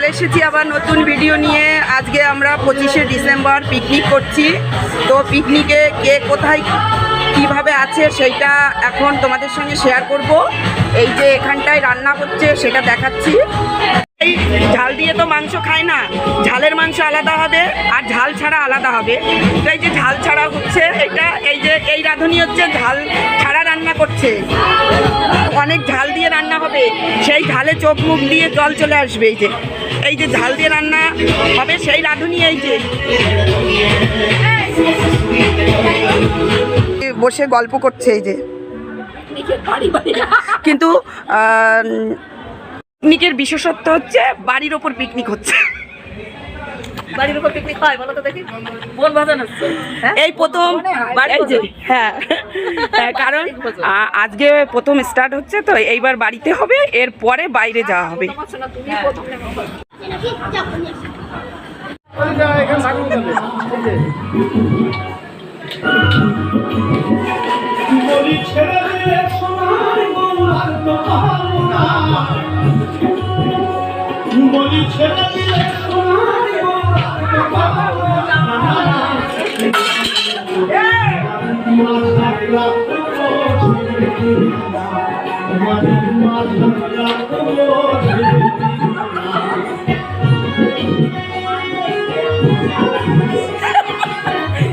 চলে এসেছি আবার নতুন ভিডিও নিয়ে। আজকে আমরা 25শে ডিসেম্বর পিকনিক করছি। তো পিকনিকে কে কোথায় কিভাবে আছে সেইটা এখন তোমাদের সঙ্গে শেয়ার করব। এই যে এখানটায় রান্না হচ্ছে সেটা দেখাচ্ছি। এই ঝাল দিয়ে তো মাংস খায় না, ঝালের মাংস আলাদা হবে আর ঝাল ছাড়া আলাদা হবে। তো এই যে ঝাল ছাড়া হচ্ছে এটা, এই যে এই রাঁধুনি হচ্ছে ঝাল ছাড়া রান্না করছে। অনেক ঝাল দিয়ে রান্না হবে, সেই ঝালে চোখ মুখ দিয়ে জল চলে আসবে। এই যে ঝাল দিয়ে রান্না হবে সেই রাঁধুনি এই যে বসে গল্প করছে। এই যে কিন্তু পিকনিকের বিশেষত্ব হচ্ছে বাড়ির ওপর পিকনিক হচ্ছে। বাড়ির উপর পিকনিক হয় বলো তো দেখি, মন ভাজন হচ্ছে। এই প্রথম এই যে হ্যাঁ, কারণ আজকে প্রথম স্টার্ট হচ্ছে তো এইবার বাড়িতে হবে, এরপরে বাইরে যাওয়া হবে।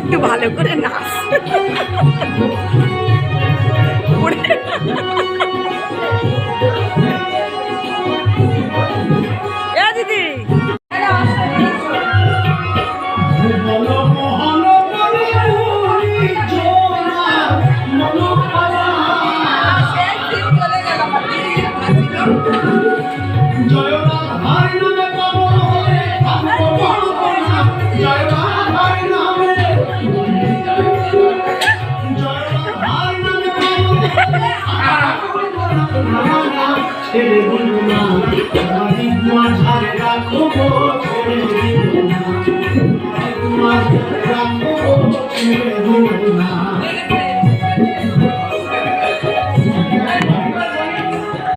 একটু ভালো করে নাচ। দিদি ছেড়ে বলবো না,